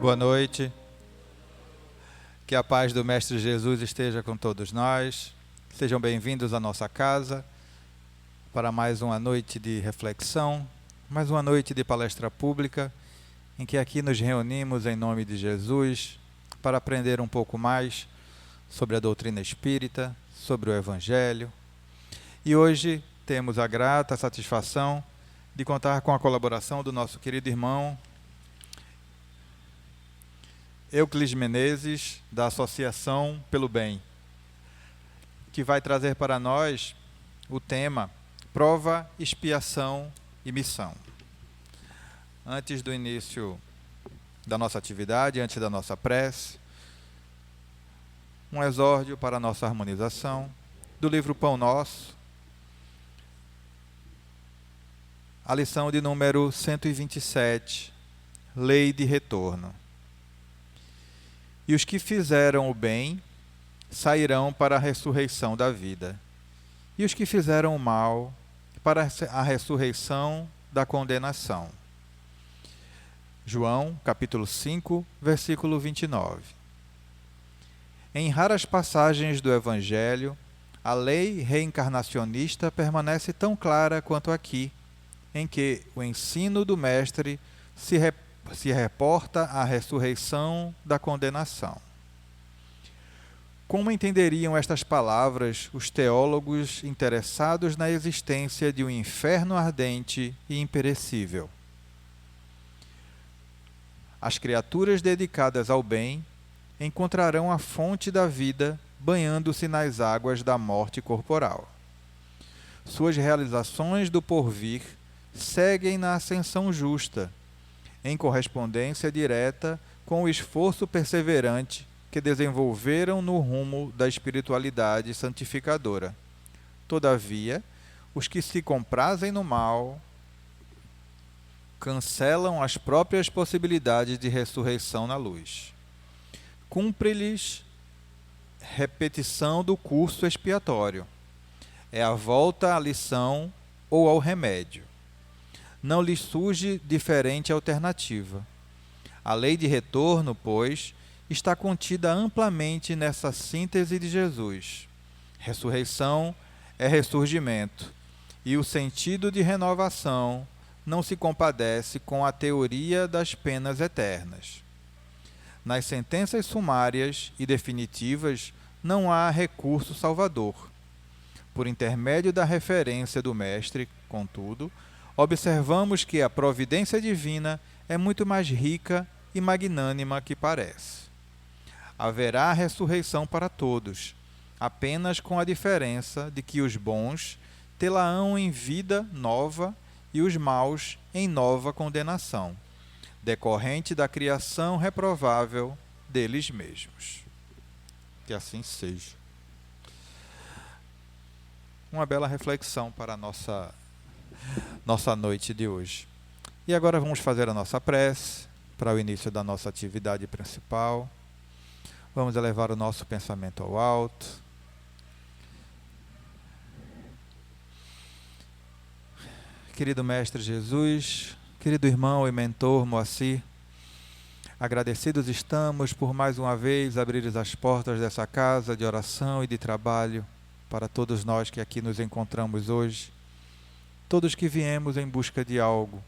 Boa noite. Que a paz do Mestre Jesus esteja com todos nós. Sejam bem-vindos à nossa casa para mais uma noite de reflexão, mais uma noite de palestra pública, em que aqui nos reunimos em nome de Jesus para aprender um pouco mais sobre a doutrina espírita, sobre o Evangelho. E hoje temos a grata satisfação de contar com a colaboração do nosso querido irmão Euclides Menezes, da Associação pelo Bem, que vai trazer para nós o tema Prova, Expiação e Missão. Antes do início da nossa atividade, antes da nossa prece, um exórdio para a nossa harmonização do livro Pão Nosso, a lição de número 127, Lei de Retorno. E os que fizeram o bem sairão para a ressurreição da vida, e os que fizeram o mal para a ressurreição da condenação. João, capítulo 5, versículo 29. Em raras passagens do Evangelho, a lei reencarnacionista permanece tão clara quanto aqui, em que o ensino do Mestre se reporta à ressurreição da condenação. Como entenderiam estas palavras os teólogos interessados na existência de um inferno ardente e imperecível? As criaturas dedicadas ao bem encontrarão a fonte da vida banhando-se nas águas da morte corporal. Suas realizações do porvir seguem na ascensão justa, em correspondência direta com o esforço perseverante que desenvolveram no rumo da espiritualidade santificadora. Todavia, os que se comprazem no mal cancelam as próprias possibilidades de ressurreição na luz. Cumpre-lhes repetição do curso expiatório. É a volta à lição ou ao remédio. Não lhes surge diferente alternativa. A lei de retorno, pois, está contida amplamente nessa síntese de Jesus. Ressurreição é ressurgimento, e o sentido de renovação não se compadece com a teoria das penas eternas. Nas sentenças sumárias e definitivas não há recurso salvador. Por intermédio da referência do Mestre, contudo, observamos que a providência divina é muito mais rica e magnânima que parece. Haverá ressurreição para todos, apenas com a diferença de que os bons tê-la-ão em vida nova e os maus em nova condenação, decorrente da criação reprovável deles mesmos. Que assim seja. Uma bela reflexão para a nossa noite de hoje. E agora vamos fazer a nossa prece para o início da nossa atividade principal. Vamos elevar o nosso pensamento ao alto. Querido Mestre Jesus, querido irmão e mentor Moacir, agradecidos estamos por mais uma vez abrir as portas dessa casa de oração e de trabalho para todos nós que aqui nos encontramos hoje. Todos que viemos em busca de algo,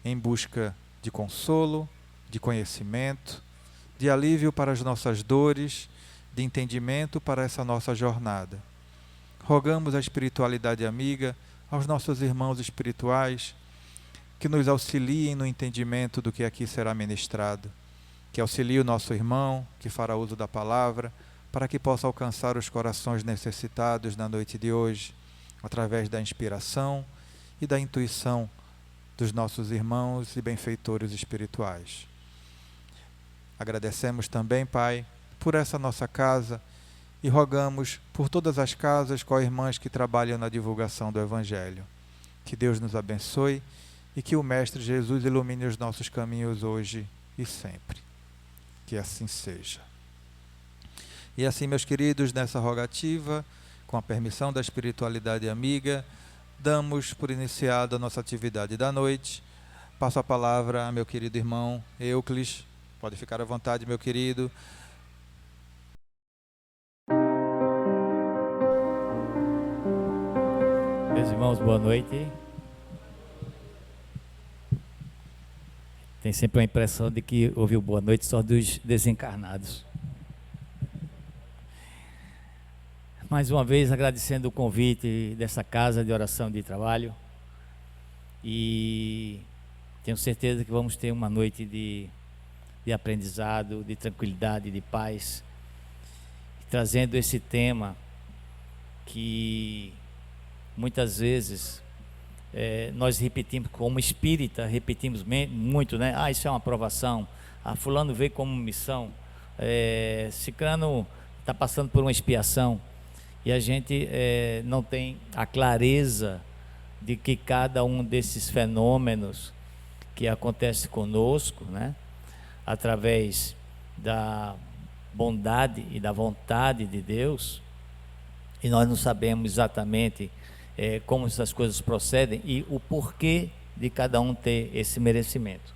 em busca de consolo, de conhecimento, de alívio para as nossas dores, de entendimento para essa nossa jornada. Rogamos a espiritualidade amiga, aos nossos irmãos espirituais, que nos auxiliem no entendimento do que aqui será ministrado, que auxilie o nosso irmão, que fará uso da palavra, para que possa alcançar os corações necessitados na noite de hoje, através da inspiração e da intuição dos nossos irmãos e benfeitores espirituais. Agradecemos também, Pai, por essa nossa casa e rogamos por todas as casas com irmãs que trabalham na divulgação do Evangelho. Que Deus nos abençoe e que o Mestre Jesus ilumine os nossos caminhos hoje e sempre. Que assim seja. E assim, meus queridos, nessa rogativa, com a permissão da espiritualidade amiga, damos por iniciada a nossa atividade da noite. Passo a palavra a meu querido irmão Euclides Pode ficar à vontade, meu querido. Meus irmãos, boa noite. Tem sempre a impressão de que ouviu boa noite só dos desencarnados. Mais uma vez agradecendo o convite dessa casa de oração de trabalho. E tenho certeza que vamos ter uma noite de aprendizado, de tranquilidade, de paz. Trazendo esse tema que muitas vezes nós repetimos como espírita, repetimos muito, né? Isso é uma aprovação. Fulano veio como missão. Cicrano está passando por uma expiação. E a gente não tem a clareza de que cada um desses fenômenos que acontece conosco, né? Através da bondade e da vontade de Deus, e nós não sabemos exatamente como essas coisas procedem e o porquê de cada um ter esse merecimento.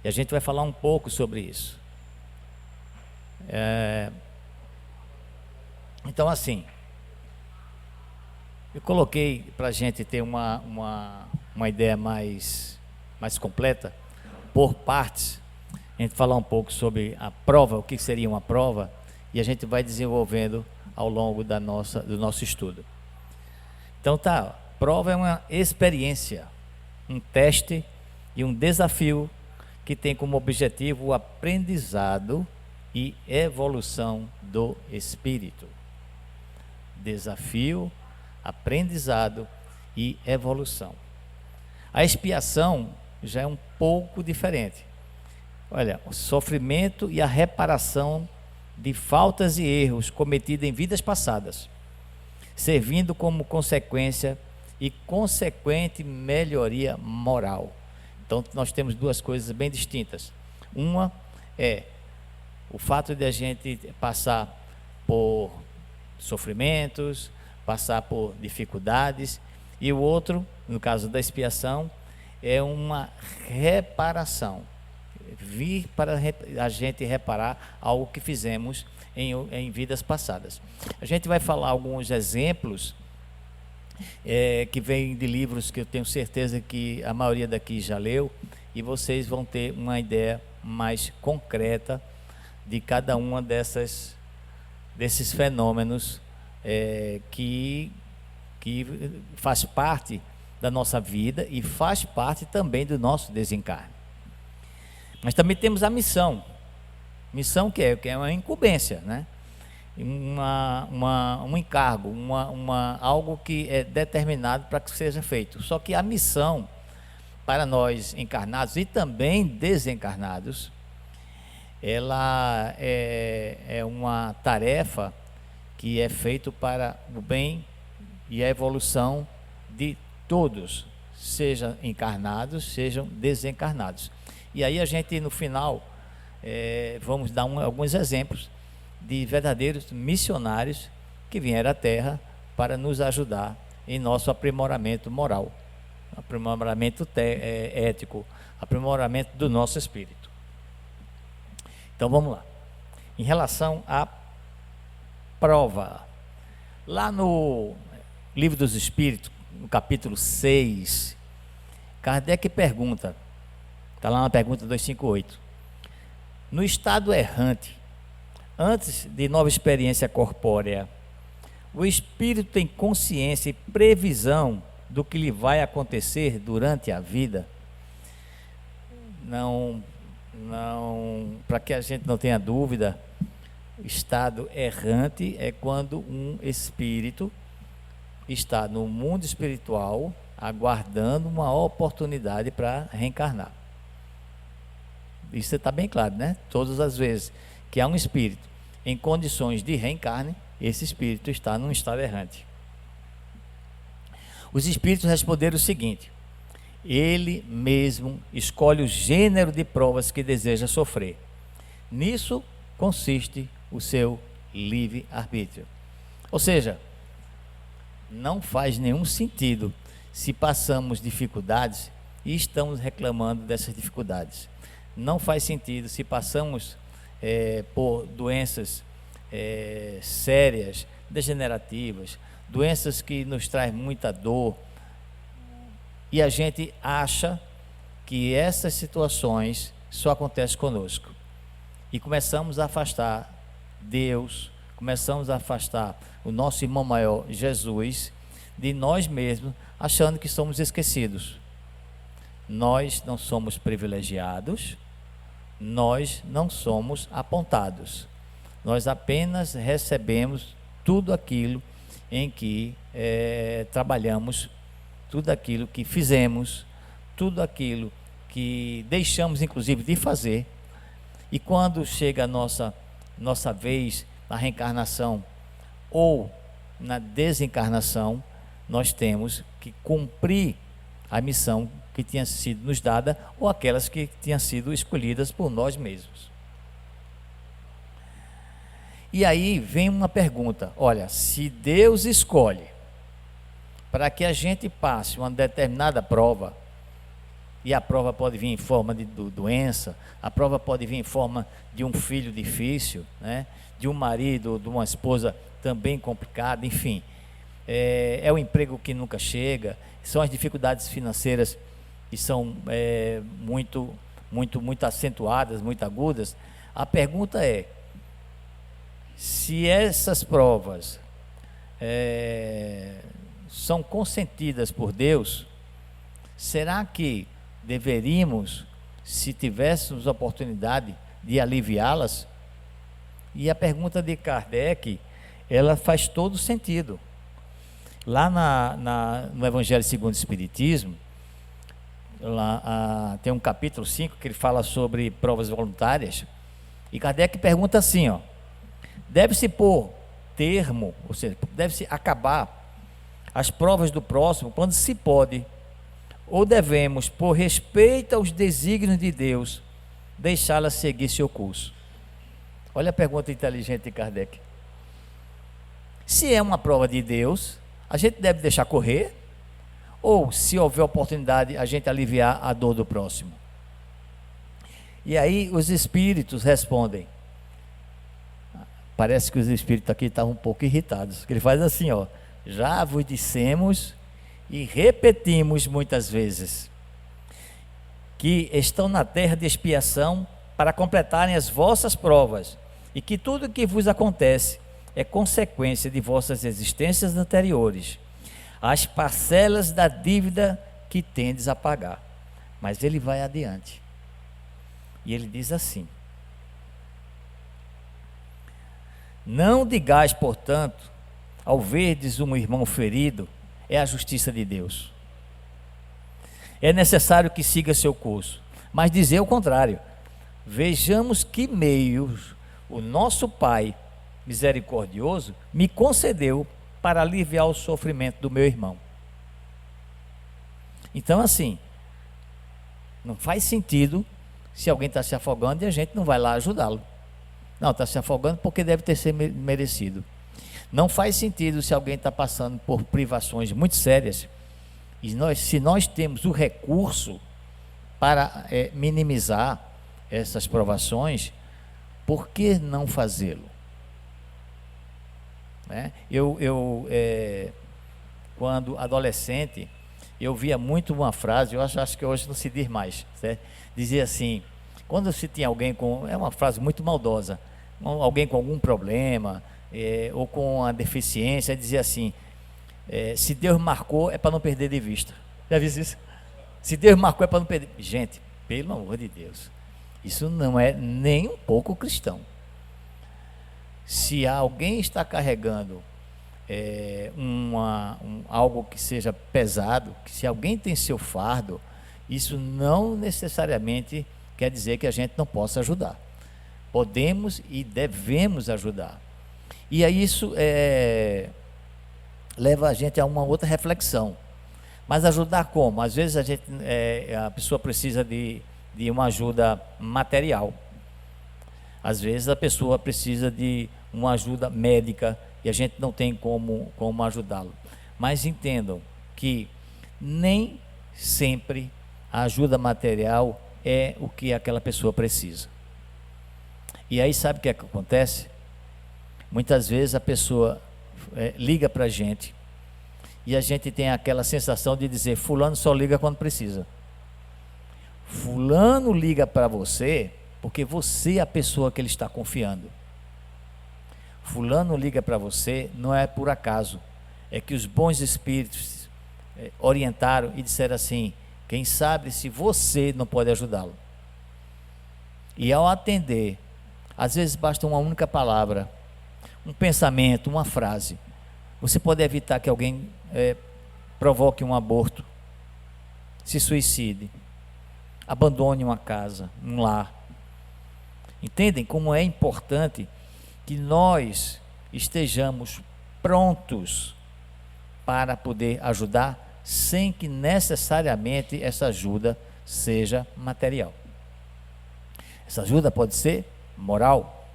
E a gente vai falar um pouco sobre isso. Então, assim, eu coloquei para a gente ter uma ideia mais completa, por partes, a gente falar um pouco sobre a prova, o que seria uma prova, e a gente vai desenvolvendo ao longo do nosso estudo. Então prova é uma experiência, um teste e um desafio que tem como objetivo o aprendizado e evolução do espírito. Desafio, aprendizado e evolução. A expiação já é um pouco diferente. Olha, o sofrimento e a reparação de faltas e erros cometidos em vidas passadas, servindo como consequência e consequente melhoria moral. Então nós temos duas coisas bem distintas. Uma é o fato de a gente passar por sofrimentos, passar por dificuldades, e o outro, no caso da expiação, é uma reparação. Vir para a gente reparar algo que fizemos em vidas passadas. A gente vai falar alguns exemplos que vêm de livros que eu tenho certeza que a maioria daqui já leu, e vocês vão ter uma ideia mais concreta de cada uma desses fenômenos que faz parte da nossa vida e faz parte também do nosso desencarne. Mas também temos a missão que é uma incumbência, né? Um encargo, algo que é determinado para que seja feito. Só que a missão para nós encarnados e também desencarnados, ela é uma tarefa que é feita para o bem e a evolução de todos, sejam encarnados, sejam desencarnados. E aí a gente no final vamos dar alguns exemplos de verdadeiros missionários que vieram à Terra para nos ajudar em nosso aprimoramento moral, aprimoramento ético, aprimoramento do nosso espírito. Então vamos lá. Em relação à prova, lá no Livro dos Espíritos, no capítulo 6, Kardec pergunta, está lá na pergunta 258, no estado errante, antes de nova experiência corpórea, o espírito tem consciência e previsão do que lhe vai acontecer durante a vida? Não, para que a gente não tenha dúvida, estado errante é quando um espírito está no mundo espiritual aguardando uma oportunidade para reencarnar. Isso está bem claro, né? Todas as vezes que há um espírito em condições de reencarne, esse espírito está num estado errante. Os espíritos responderam o seguinte: ele mesmo escolhe o gênero de provas que deseja sofrer. Nisso consiste o seu livre-arbítrio. Ou seja, não faz nenhum sentido se passamos dificuldades e estamos reclamando dessas dificuldades. não faz sentido se passamos por doenças sérias, degenerativas, doenças que nos trazem muita dor, e a gente acha que essas situações só acontecem conosco. E começamos a afastar Deus, começamos a afastar o nosso irmão maior, Jesus, de nós mesmos, achando que somos esquecidos. Nós não somos privilegiados, nós não somos apontados. Nós apenas recebemos tudo aquilo em que trabalhamos, tudo aquilo que fizemos, tudo aquilo que deixamos inclusive de fazer. E quando chega a nossa vez na reencarnação ou na desencarnação, nós temos que cumprir a missão que tinha sido nos dada, ou aquelas que tinham sido escolhidas por nós mesmos. E aí vem uma pergunta: olha, se Deus escolhe para que a gente passe uma determinada prova, e a prova pode vir em forma de doença, a prova pode vir em forma de um filho difícil, né? De um marido, de uma esposa também complicada, enfim, é o emprego que nunca chega, são as dificuldades financeiras que são muito acentuadas, muito agudas. A pergunta é: se essas provas são consentidas por Deus, será que deveríamos, se tivéssemos oportunidade de aliviá-las? E a pergunta de Kardec, ela faz todo sentido. Lá no Evangelho segundo o Espiritismo, tem um capítulo 5 que ele fala sobre provas voluntárias, e Kardec pergunta assim, deve-se pôr termo, ou seja, deve-se acabar as provas do próximo quando se pode, ou devemos, por respeito aos desígnios de Deus, deixá-la seguir seu curso? Olha a pergunta inteligente de Kardec. Se é uma prova de Deus, a gente deve deixar correr, ou, se houver oportunidade, a gente aliviar a dor do próximo? E aí os espíritos respondem. Parece que os espíritos aqui estavam um pouco irritados. Ele faz assim, já vos dissemos e repetimos muitas vezes que estão na terra de expiação para completarem as vossas provas, e que tudo o que vos acontece é consequência de vossas existências anteriores, as parcelas da dívida que tendes a pagar. Mas ele vai adiante e ele diz assim: não digais, portanto, ao verdes um irmão ferido, é a justiça de Deus, é necessário que siga seu curso, mas dizer o contrário: vejamos que meios o nosso Pai misericordioso me concedeu para aliviar o sofrimento do meu irmão. Então, assim, não faz sentido se alguém está se afogando e a gente não vai lá ajudá-lo. Não, está se afogando porque deve ter sido merecido. Não faz sentido se alguém está passando por privações muito sérias, e se nós temos o recurso para minimizar essas provações, por que não fazê-lo? Quando adolescente, eu via muito uma frase, eu acho que hoje não se diz mais, certo? Dizia assim, quando se tinha alguém com, é uma frase muito maldosa, alguém com algum problema, ou com uma deficiência, dizia assim, se Deus marcou é para não perder de vista. Já viu isso? Se Deus marcou é para não perder. Gente, pelo amor de Deus, isso não é nem um pouco cristão. Se alguém está carregando algo que seja pesado, que se alguém tem seu fardo, isso não necessariamente quer dizer que a gente não possa ajudar. Podemos e devemos ajudar. E aí isso leva a gente a uma outra reflexão. Mas ajudar como? Às vezes a pessoa precisa de uma ajuda material. Às vezes a pessoa precisa de uma ajuda médica e a gente não tem como ajudá-lo. Mas entendam que nem sempre a ajuda material é o que aquela pessoa precisa. E aí sabe o que é que acontece? Muitas vezes a pessoa liga para a gente e a gente tem aquela sensação de dizer: fulano só liga quando precisa. Fulano liga para você porque você é a pessoa que ele está confiando. Fulano liga para você não é por acaso, é que os bons espíritos orientaram e disseram assim: quem sabe se você não pode ajudá-lo. E ao atender, às vezes basta uma única palavra, um pensamento, uma frase. Você pode evitar que alguém provoque um aborto, se suicide, abandone uma casa, um lar. Entendem como é importante que nós estejamos prontos para poder ajudar, sem que necessariamente essa ajuda seja material. Essa ajuda pode ser moral,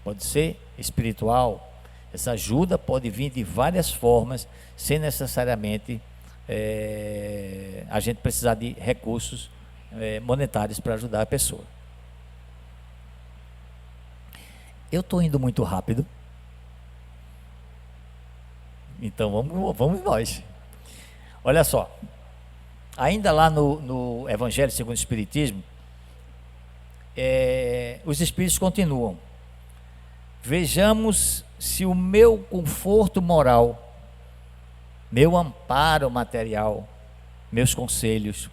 pode ser espiritual. Essa ajuda pode vir de várias formas, sem necessariamente a gente precisar de recursos monetários para ajudar a pessoa. Eu estou indo muito rápido, então vamos nós. Olha só, ainda lá no Evangelho segundo o Espiritismo, os Espíritos continuam: vejamos se o meu conforto moral, meu amparo material, meus conselhos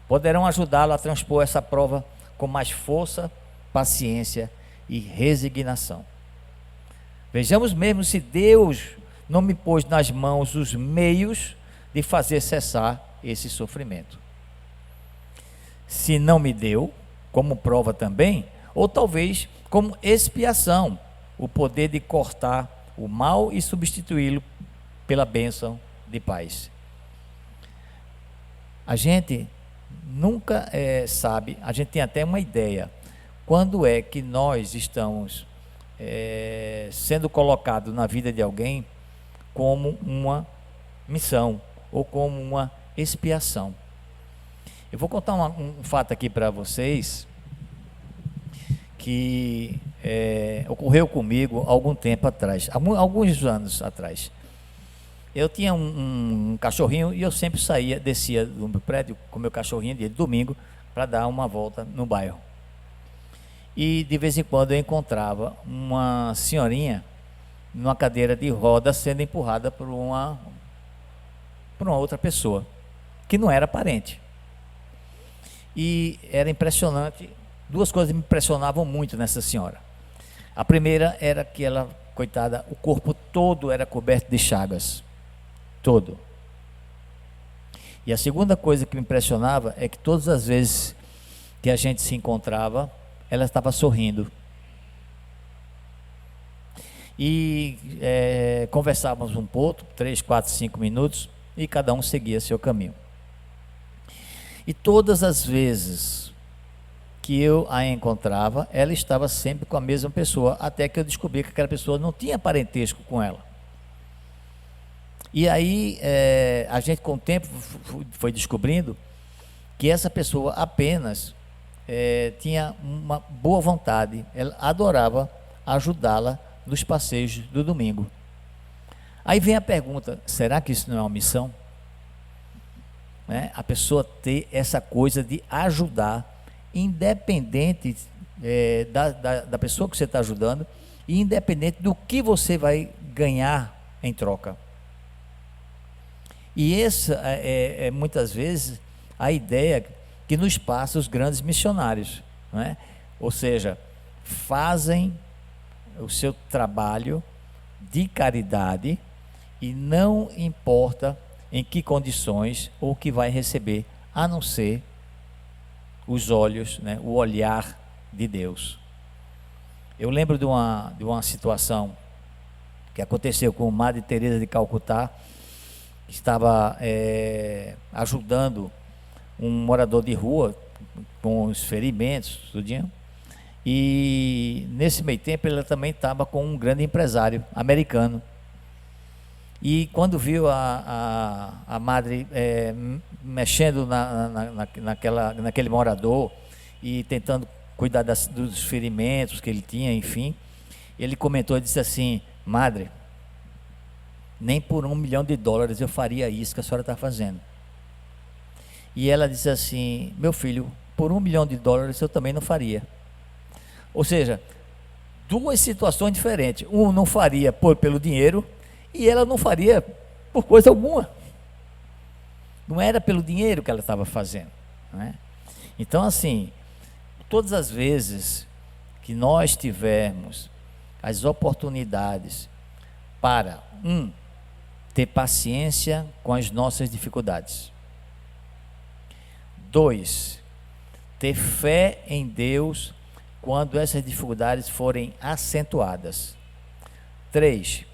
poderão ajudá-lo a transpor essa prova com mais força, paciência e resignação. Vejamos mesmo se Deus não me pôs nas mãos os meios de fazer cessar esse sofrimento. Se não me deu, como prova também, ou talvez como expiação, o poder de cortar o mal e substituí-lo pela bênção de paz. A gente nunca sabe, a gente tem até uma ideia, quando é que nós estamos sendo colocados na vida de alguém como uma missão ou como uma expiação. Eu vou contar um fato aqui para vocês que ocorreu comigo algum tempo atrás, alguns anos atrás. Eu tinha um cachorrinho e eu sempre descia do meu prédio com meu cachorrinho de domingo para dar uma volta no bairro. E de vez em quando eu encontrava uma senhorinha numa cadeira de roda sendo empurrada por uma outra pessoa que não era parente. E era impressionante, duas coisas me impressionavam muito nessa senhora. A primeira era que ela, coitada, o corpo todo era coberto de chagas, todo. E a segunda coisa que me impressionava é que todas as vezes que a gente se encontrava, ela estava sorrindo. E conversávamos um pouco, 3, 4, 5 minutos, e cada um seguia seu caminho. E todas as vezes que eu a encontrava, ela estava sempre com a mesma pessoa, até que eu descobri que aquela pessoa não tinha parentesco com ela. E aí a gente com o tempo foi descobrindo que essa pessoa apenas tinha uma boa vontade, ela adorava ajudá-la nos passeios do domingo. Aí vem a pergunta: será que isso não é uma missão? A pessoa ter essa coisa de ajudar, independente da pessoa que você está ajudando, e independente do que você vai ganhar em troca. E essa é muitas vezes a ideia que nos passa os grandes missionários, não é? Ou seja, fazem o seu trabalho de caridade e não importa em que condições ou que vai receber, a não ser os olhos, né, o olhar de Deus. Eu lembro de uma situação que aconteceu com Madre Teresa de Calcutá, que estava ajudando um morador de rua com os ferimentos, tudinho. E nesse meio tempo ela também estava com um grande empresário americano. E quando viu a madre mexendo naquele morador e tentando cuidar dos ferimentos que ele tinha, enfim. Ele comentou e disse assim: madre, nem por $1 milhão eu faria isso que a senhora está fazendo. E ela disse assim: meu filho, por $1 milhão eu também não faria. Ou seja, duas situações diferentes. Um não faria pelo dinheiro e ela não faria por coisa alguma. Não era pelo dinheiro que ela estava fazendo, não é? Então, assim, todas as vezes que nós tivermos as oportunidades para ter paciência com as nossas dificuldades. 2, ter fé em Deus quando essas dificuldades forem acentuadas. 3,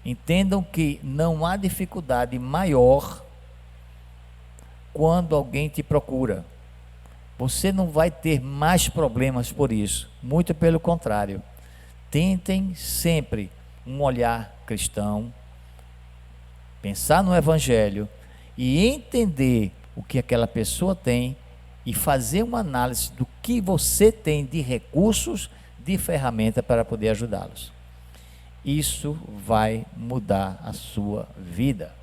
entendam que não há dificuldade maior quando alguém te procura. Você não vai ter mais problemas por isso, muito pelo contrário. Tentem sempre um olhar cristão, pensar no Evangelho e entender o que aquela pessoa tem e fazer uma análise do que você tem de recursos, de ferramenta para poder ajudá-los. Isso vai mudar a sua vida.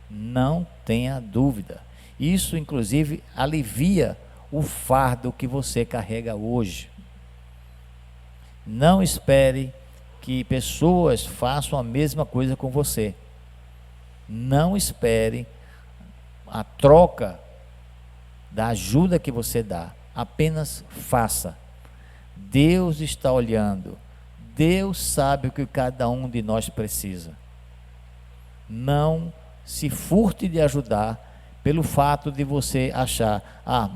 Não tenha dúvida. Isso, inclusive, alivia o fardo que você carrega hoje. Não espere que pessoas façam a mesma coisa com você. Não espere a troca da ajuda que você dá. Apenas faça. Deus está olhando. Deus sabe o que cada um de nós precisa. Não se furte de ajudar pelo fato de você achar: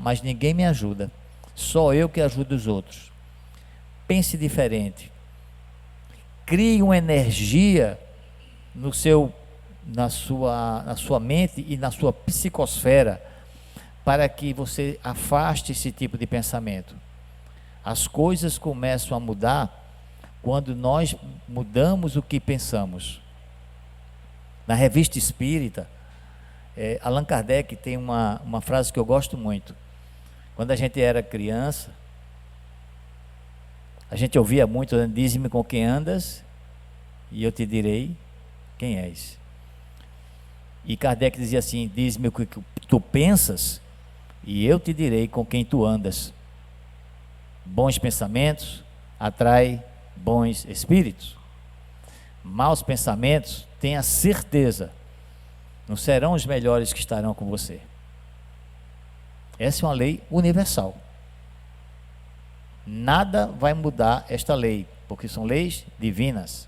mas ninguém me ajuda, só eu que ajudo os outros. Pense diferente. Crie uma energia na sua mente e na sua psicosfera para que você afaste esse tipo de pensamento. As coisas começam a mudar quando nós mudamos o que pensamos. Na Revista Espírita, Allan Kardec tem uma frase que eu gosto muito. Quando a gente era criança, a gente ouvia muito: dize-me com quem andas e eu te direi quem és. E Kardec dizia assim: diz-me o que tu pensas e eu te direi com quem tu andas. Bons pensamentos atraem bons espíritos. Maus pensamentos, tenha certeza, não serão os melhores que estarão com você. Essa é uma lei universal. Nada vai mudar esta lei, porque são leis divinas.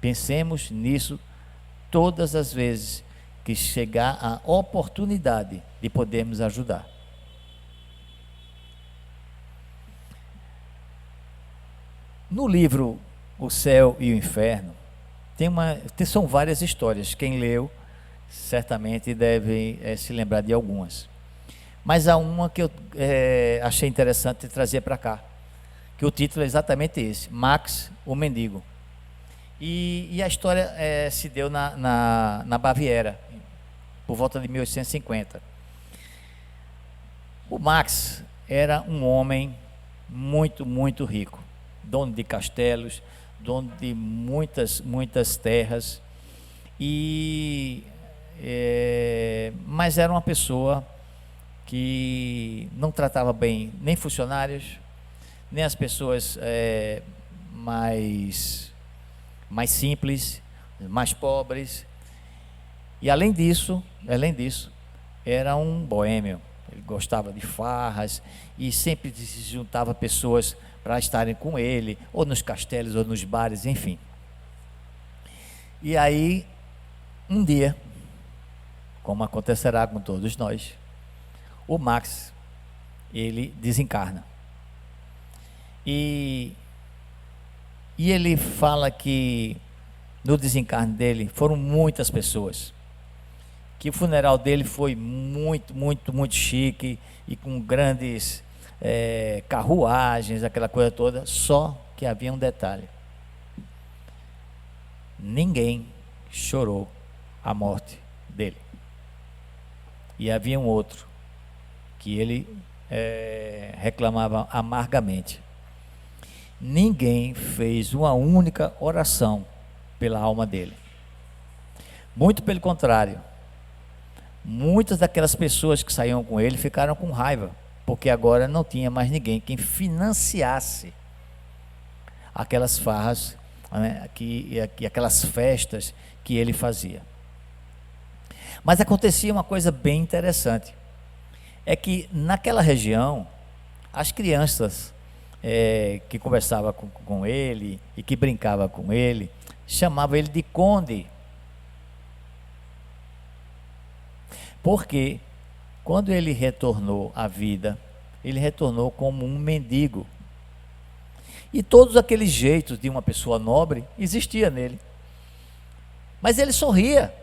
Pensemos nisso todas as vezes que chegar a oportunidade de podermos ajudar. No livro O Céu e o Inferno, são várias histórias. Quem leu certamente deve se lembrar de algumas. Mas há uma que eu achei interessante trazer para cá, que o título é exatamente esse: Max, o Mendigo. E a história se deu na Baviera, por volta de 1850. O Max era um homem muito, muito rico, dono de castelos, dono de muitas terras, mas era uma pessoa que não tratava bem nem funcionários, nem as pessoas mais simples, mais pobres. E além disso, era um boêmio. Ele gostava de farras e sempre se juntava pessoas para estarem com ele, ou nos castelos, ou nos bares, enfim. E aí, um dia, como acontecerá com todos nós, o Max, ele desencarna. E ele fala que no desencarne dele foram muitas pessoas, que o funeral dele foi muito, muito, muito chique e com grandes carruagens, aquela coisa toda. Só que havia um detalhe: ninguém chorou a morte dele. E havia um outro que ele reclamava amargamente. Ninguém fez uma única oração pela alma dele. Muito pelo contrário, muitas daquelas pessoas que saíam com ele ficaram com raiva, porque agora não tinha mais ninguém quem financiasse aquelas farras, né, aquelas festas que ele fazia. Mas acontecia uma coisa bem interessante, é que naquela região, as crianças que conversavam com ele e que brincavam com ele, chamavam ele de Conde. Porque quando ele retornou à vida, ele retornou como um mendigo. E todos aqueles jeitos de uma pessoa nobre existia nele. Mas ele sorria.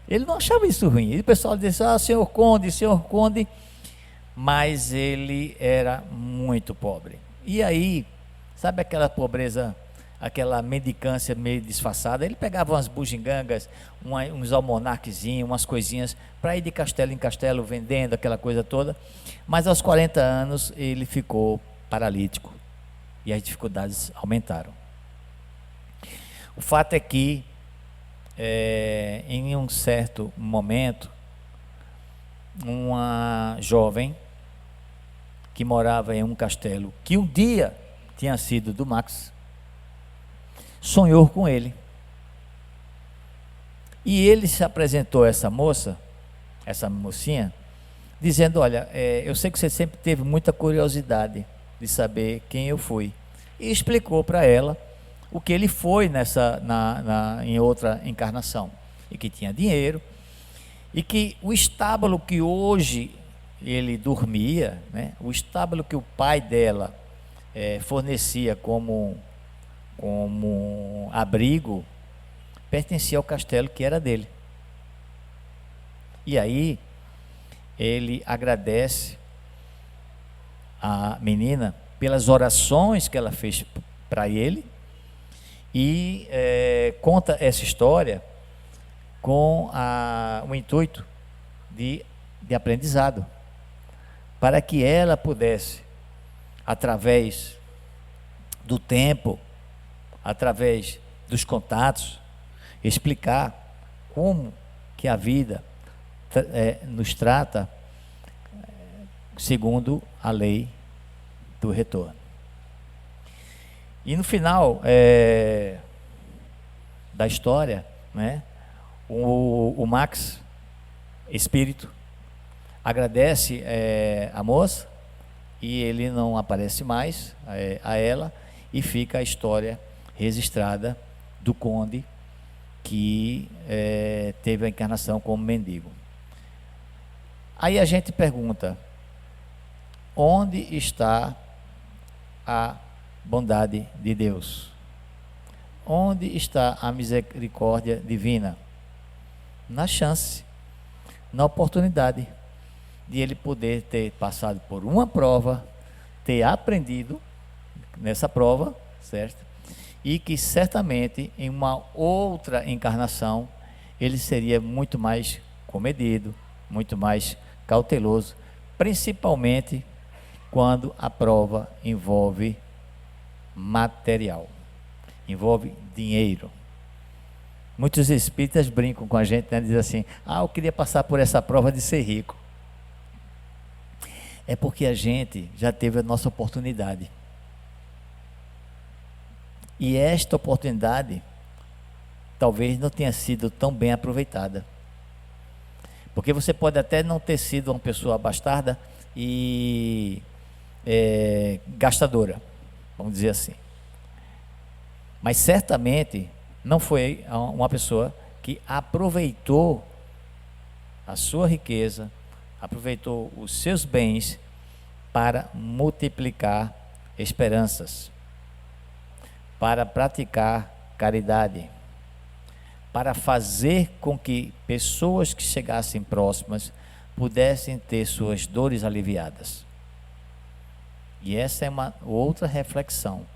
Ele não achava isso ruim. E o pessoal dizia, senhor Conde. Mas ele era muito pobre. E aí, sabe aquela pobreza, aquela mendicância meio disfarçada? Ele pegava umas bugigangas, uns almanaquezinhos, umas coisinhas, para ir de castelo em castelo vendendo aquela coisa toda. Mas aos 40 anos ele ficou paralítico e as dificuldades aumentaram. O fato é que em um certo momento, uma jovem que morava em um castelo que um dia tinha sido do Max, sonhou com ele. E ele se apresentou a essa mocinha, dizendo, olha, eu sei que você sempre teve muita curiosidade de saber quem eu fui. E explicou para ela o que ele foi em outra encarnação. E que tinha dinheiro, e que o estábulo que hoje ele dormia, né, o estábulo que o pai dela fornecia como abrigo, pertencia ao castelo que era dele. E aí ele agradece a menina pelas orações que ela fez para ele e conta essa história com o intuito de aprendizado, para que ela pudesse, através do tempo, através dos contatos, explicar como que a vida nos trata segundo a lei do retorno. E no final da história, né, o Max, espírito, agradece a moça e ele não aparece mais a ela, e fica a história registrada do Conde que teve a encarnação como mendigo. Aí a gente pergunta, onde está a bondade de Deus? Onde está a misericórdia divina? Na chance, na oportunidade de ele poder ter passado por uma prova, ter aprendido nessa prova, certo? E que certamente em uma outra encarnação ele seria muito mais comedido, muito mais cauteloso, principalmente quando a prova envolve material, envolve dinheiro. Muitos espíritas brincam com a gente, né? Dizem assim, eu queria passar por essa prova de ser rico. É porque a gente já teve a nossa oportunidade. E esta oportunidade talvez não tenha sido tão bem aproveitada. Porque você pode até não ter sido uma pessoa bastarda e gastadora, vamos dizer assim. Mas certamente não foi uma pessoa que aproveitou a sua riqueza, aproveitou os seus bens para multiplicar esperanças, para praticar caridade, para fazer com que pessoas que chegassem próximas pudessem ter suas dores aliviadas. E essa é uma outra reflexão.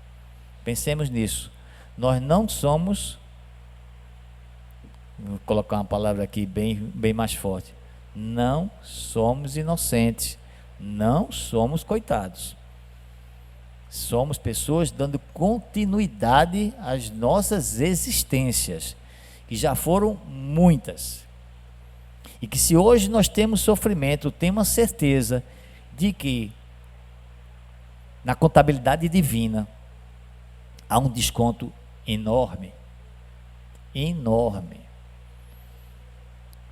Pensemos nisso. Nós não somos, vou colocar uma palavra aqui bem mais forte, não somos inocentes, Não somos coitados. Somos pessoas dando continuidade às nossas existências, que já foram muitas. E que se hoje nós temos sofrimento, temos a certeza de que na contabilidade divina há um desconto enorme. Enorme.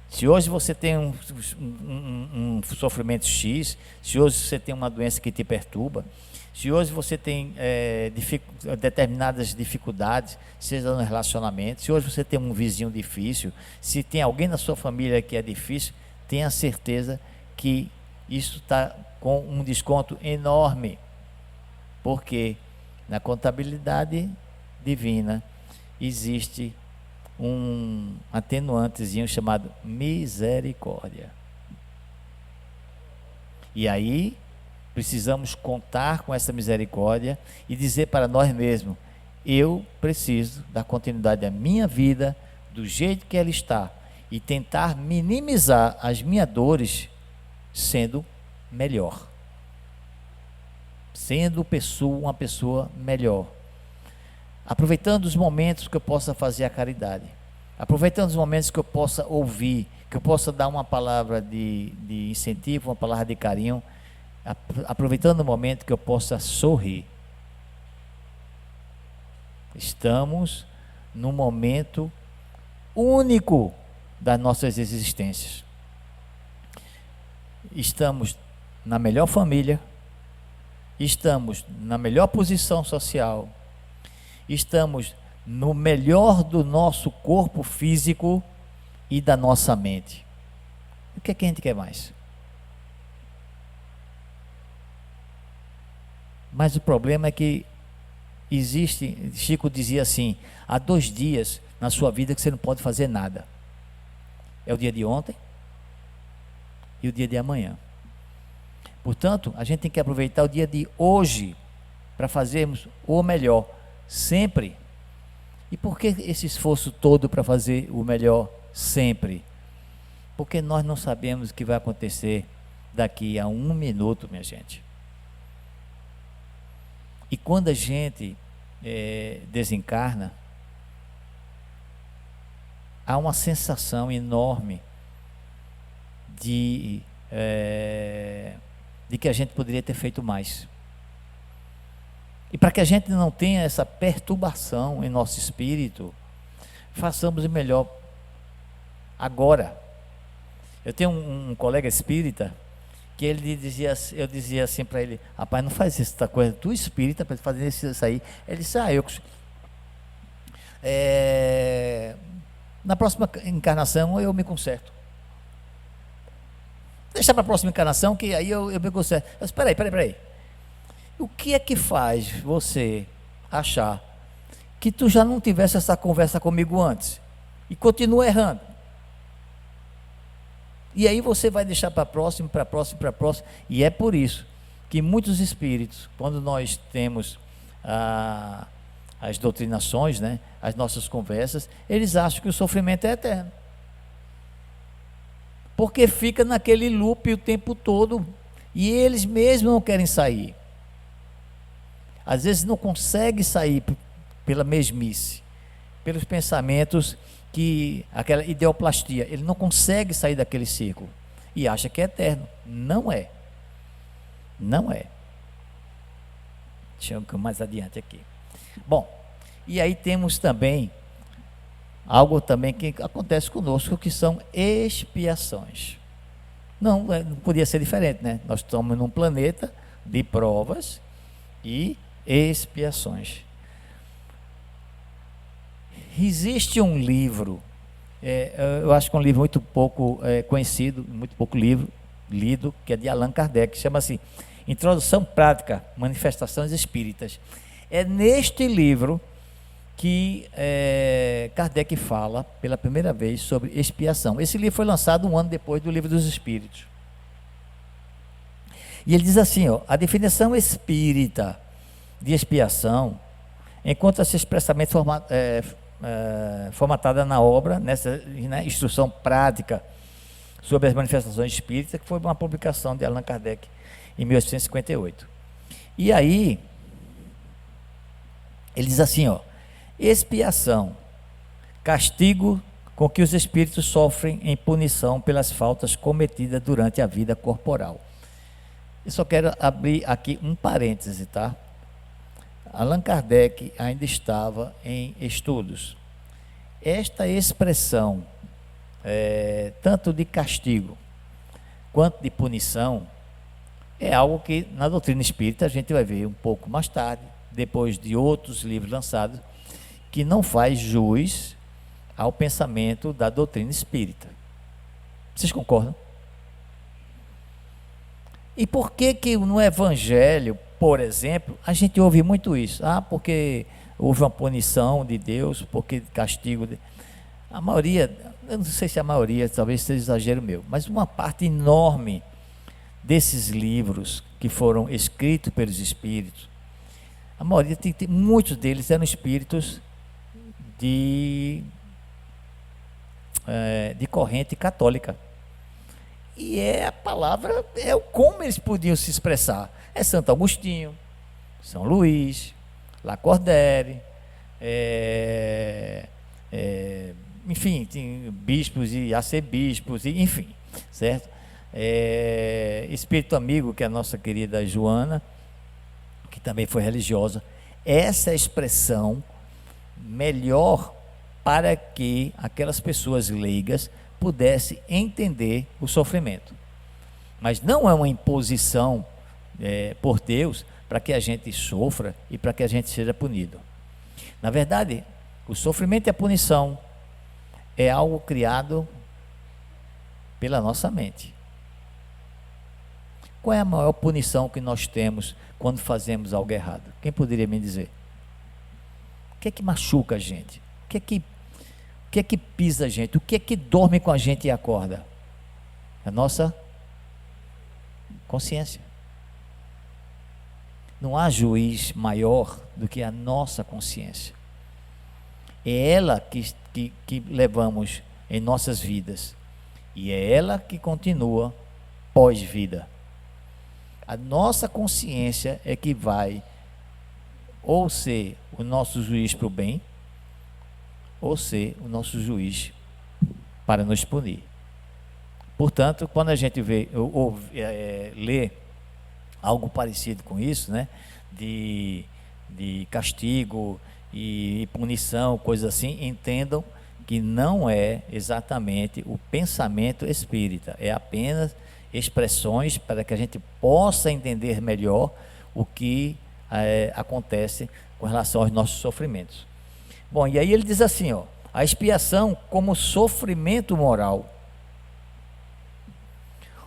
Se hoje você tem um sofrimento X, se hoje você tem uma doença que te perturba, se hoje você tem determinadas dificuldades, seja no relacionamento, se hoje você tem um vizinho difícil, se tem alguém na sua família que é difícil, tenha certeza que isso está com um desconto enorme, porque na contabilidade divina existe um atenuantezinho chamado misericórdia. E aí precisamos contar com essa misericórdia e dizer para nós mesmos: eu preciso dar continuidade à minha vida do jeito que ela está e tentar minimizar as minhas dores sendo melhor, sendo uma pessoa melhor, aproveitando os momentos que eu possa fazer a caridade, aproveitando os momentos que eu possa ouvir, que eu possa dar uma palavra de incentivo, uma palavra de carinho, aproveitando o momento que eu possa sorrir. Estamos num momento único das nossas existências. Estamos na melhor família, estamos na melhor posição social, estamos no melhor do nosso corpo físico e da nossa mente. O que é que a gente quer mais? Mas o problema é que existe, Chico dizia assim, há 2 dias na sua vida que você não pode fazer nada. É o dia de ontem e o dia de amanhã. Portanto, a gente tem que aproveitar o dia de hoje para fazermos o melhor, sempre. E por que esse esforço todo para fazer o melhor sempre? Porque nós não sabemos o que vai acontecer daqui a 1 minuto, minha gente. E quando a gente desencarna, há uma sensação enorme de que a gente poderia ter feito mais. E para que a gente não tenha essa perturbação em nosso espírito, façamos o melhor agora. Eu tenho um colega espírita que ele dizia, eu dizia assim para ele: rapaz, não faz essa coisa, tu espírita para fazer isso aí. Ele disse: na próxima encarnação eu me conserto. Deixa para a próxima encarnação que aí eu me conserto. Eu disse: peraí. O que é que faz você achar que tu já não tivesse essa conversa comigo antes e continua errando? E aí você vai deixar para próximo, e é por isso que muitos espíritos, quando nós temos as doutrinações, né, as nossas conversas, eles acham que o sofrimento é eterno, porque fica naquele loop o tempo todo, e eles mesmos não querem sair. Às vezes não consegue sair pela mesmice, pelos pensamentos, aquela ideoplastia, ele não consegue sair daquele círculo e acha que é eterno. Não é. Deixa eu ir mais adiante aqui. Bom, e aí temos também algo também que acontece conosco, que são expiações. Não podia ser diferente, né? Nós estamos num planeta de provas e expiações. Existe um livro, eu acho que é um livro muito pouco conhecido, muito pouco lido, que é de Allan Kardec, chama-se Introdução Prática, Manifestações Espíritas. É neste livro que Kardec fala pela primeira vez sobre expiação. Esse livro foi lançado 1 ano depois do Livro dos Espíritos. E ele diz assim, a definição espírita de expiação encontra-se expressamente formatada na obra, nessa instrução prática sobre as manifestações espíritas, que foi uma publicação de Allan Kardec. em 1858. E aí, ele diz assim, ó: expiação, castigo com que os espíritos sofrem em punição pelas faltas cometidas durante a vida corporal. Eu só quero abrir aqui um parêntese, tá? Allan Kardec ainda estava em estudos. Esta expressão, tanto de castigo quanto de punição, é algo que na doutrina espírita a gente vai ver um pouco mais tarde, depois de outros livros lançados, que não faz jus ao pensamento da doutrina espírita. Vocês concordam? E por que que no Evangelho, por exemplo, a gente ouve muito isso? Porque houve uma punição de Deus, porque castigo. A maioria, eu não sei se a maioria, talvez seja exagero meu, mas uma parte enorme desses livros que foram escritos pelos espíritos, a maioria, muitos deles eram espíritos de corrente católica. E a palavra, como eles podiam se expressar. É Santo Agostinho, São Luís, Lacordaire, enfim, tem bispos e arcebispos, enfim, certo? Espírito amigo, que é a nossa querida Joana, que também foi religiosa. Essa é a expressão melhor para que aquelas pessoas leigas pudessem entender o sofrimento. Mas não é uma imposição por Deus para que a gente sofra e para que a gente seja punido. Na verdade, o sofrimento e a punição é algo criado pela nossa mente. Qual é a maior punição que nós temos quando fazemos algo errado? Quem poderia me dizer? O que é que machuca a gente? O que é que pisa a gente? O que é que dorme com a gente e acorda? A nossa consciência. Não há juiz maior do que a nossa consciência. É ela que levamos em nossas vidas. E é ela que continua pós-vida. A nossa consciência é que vai ou ser o nosso juiz para o bem, ou ser o nosso juiz para nos punir. Portanto, quando a gente lê algo parecido com isso, né, de castigo e punição, coisas assim, entendam que não é exatamente o pensamento espírita, é apenas expressões para que a gente possa entender melhor o que acontece com relação aos nossos sofrimentos. Bom, e aí ele diz assim, a expiação como sofrimento moral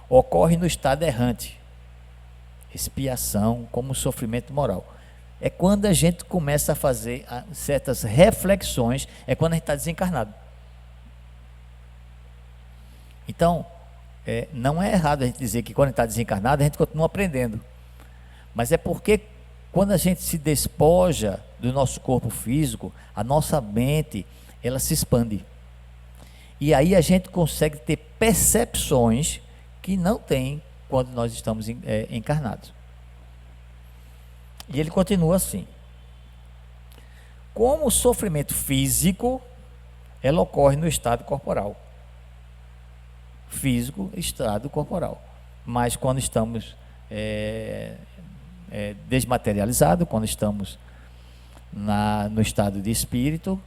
ocorre no estado errante. Expiação como sofrimento moral. É quando a gente começa a fazer certas reflexões, é quando a gente está desencarnado. Então, não é errado a gente dizer que quando a gente está desencarnado, a gente continua aprendendo. Mas é porque quando a gente se despoja do nosso corpo físico, a nossa mente, ela se expande. E aí a gente consegue ter percepções que não tem quando nós estamos encarnados. E ele continua assim: como o sofrimento físico, ela ocorre no estado corporal. Físico, estado corporal. Mas quando estamos desmaterializados, quando estamos no estado de espírito,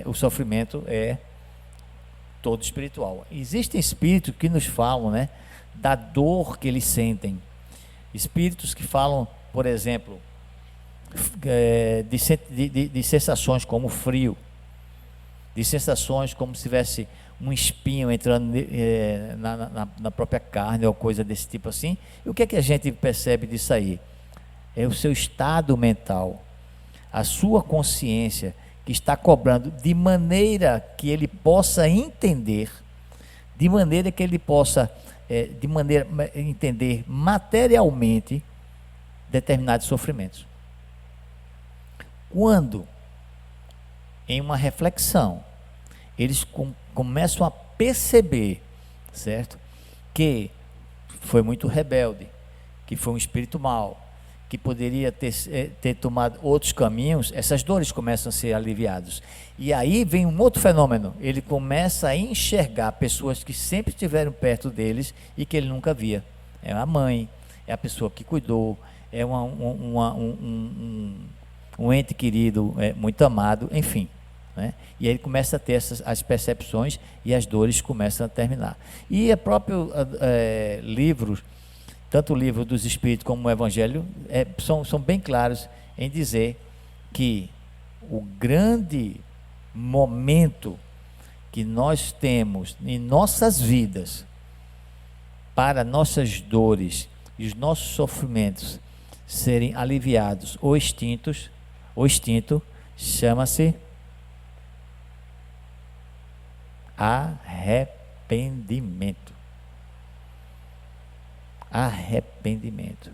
o sofrimento é todo espiritual. Existem espíritos que nos falam, né, da dor que eles sentem. Espíritos que falam, por exemplo, de sensações como frio, de sensações como se tivesse um espinho entrando na própria carne ou coisa desse tipo assim. E o que é que a gente percebe disso aí? É o seu estado mental, a sua consciência que está cobrando de maneira que ele possa entender, de maneira que ele possa entender materialmente determinados sofrimentos. Quando, em uma reflexão, eles começam a perceber, certo, que foi muito rebelde, que foi um espírito mau, que poderia ter tomado outros caminhos, essas dores começam a ser aliviadas. E aí vem um outro fenômeno, ele começa a enxergar pessoas que sempre estiveram perto deles e que ele nunca via. É a mãe, é a pessoa que cuidou, é um ente querido, muito amado, enfim. Né? E aí ele começa a ter as percepções e as dores começam a terminar. E é próprio livros, tanto o livro dos Espíritos como o Evangelho, são bem claros em dizer que o grande momento que nós temos em nossas vidas para nossas dores e os nossos sofrimentos serem aliviados ou extintos, o extinto chama-se arrependimento. Arrependimento.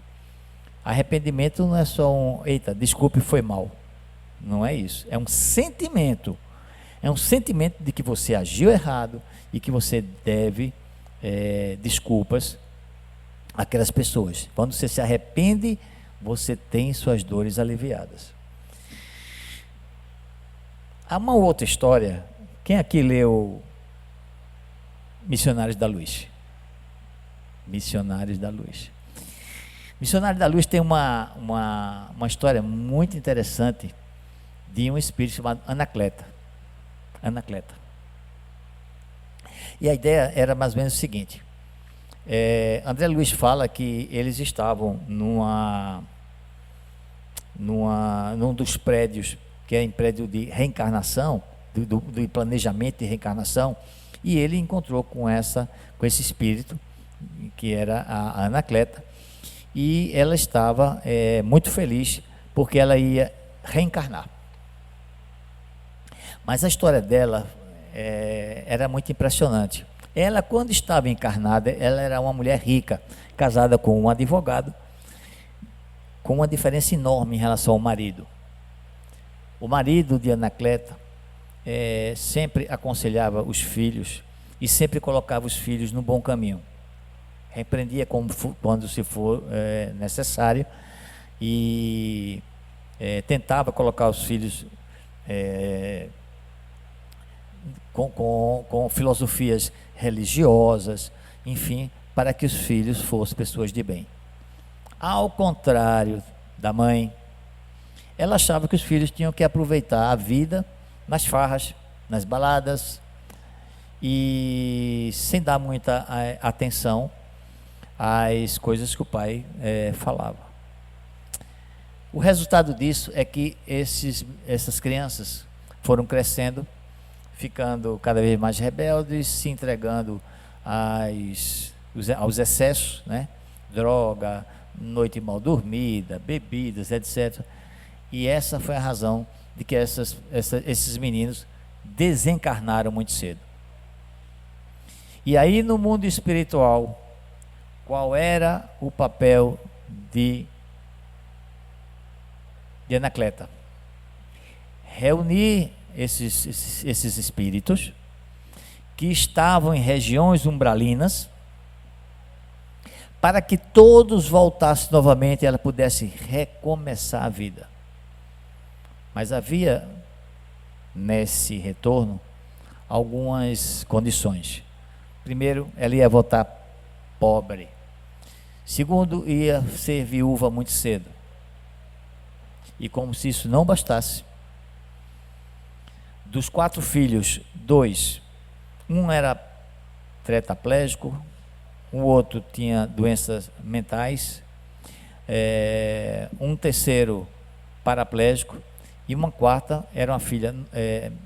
Arrependimento não é só eita, desculpe, foi mal. Não é isso. É um sentimento. É um sentimento de que você agiu errado e que você deve desculpas àquelas pessoas. Quando você se arrepende, você tem suas dores aliviadas. Há uma outra história. Quem aqui leu Missionários da Luz? Missionários da Luz. Missionários da Luz tem uma história muito interessante de um espírito chamado Anacleto. Anacleto. E a ideia era mais ou menos o seguinte: André Luiz fala que eles estavam num dos prédios, que é em prédio de reencarnação, do planejamento de reencarnação, e ele encontrou com esse espírito, que era a Anacleta, e ela estava muito feliz, porque ela ia reencarnar. Mas a história dela era muito impressionante. Ela, quando estava encarnada, ela era uma mulher rica, casada com um advogado, com uma diferença enorme em relação ao marido. O marido de Anacleta sempre aconselhava os filhos e sempre colocava os filhos no bom caminho. Repreendia quando se for necessário e tentava colocar os filhos com filosofias religiosas, enfim, para que os filhos fossem pessoas de bem. Ao contrário da mãe, ela achava que os filhos tinham que aproveitar a vida nas farras, nas baladas, e sem dar muita atenção às coisas que o pai falava. O resultado disso é que essas crianças foram crescendo, ficando cada vez mais rebeldes, se entregando aos excessos, né? Droga, noite mal dormida, bebidas, etc. E essa foi a razão de que esses meninos desencarnaram muito cedo. E aí, no mundo espiritual, qual era o papel de Anacleta? Reunir esses espíritos que estavam em regiões umbralinas, para que todos voltassem novamente e ela pudesse recomeçar a vida. Mas havia nesse retorno algumas condições. Primeiro, ela ia voltar pobre. Segundo, ia ser viúva muito cedo. E como se isso não bastasse, dos 4 filhos, 2, um era tetraplégico, o outro tinha doenças mentais, um terceiro paraplégico, e uma quarta era uma filha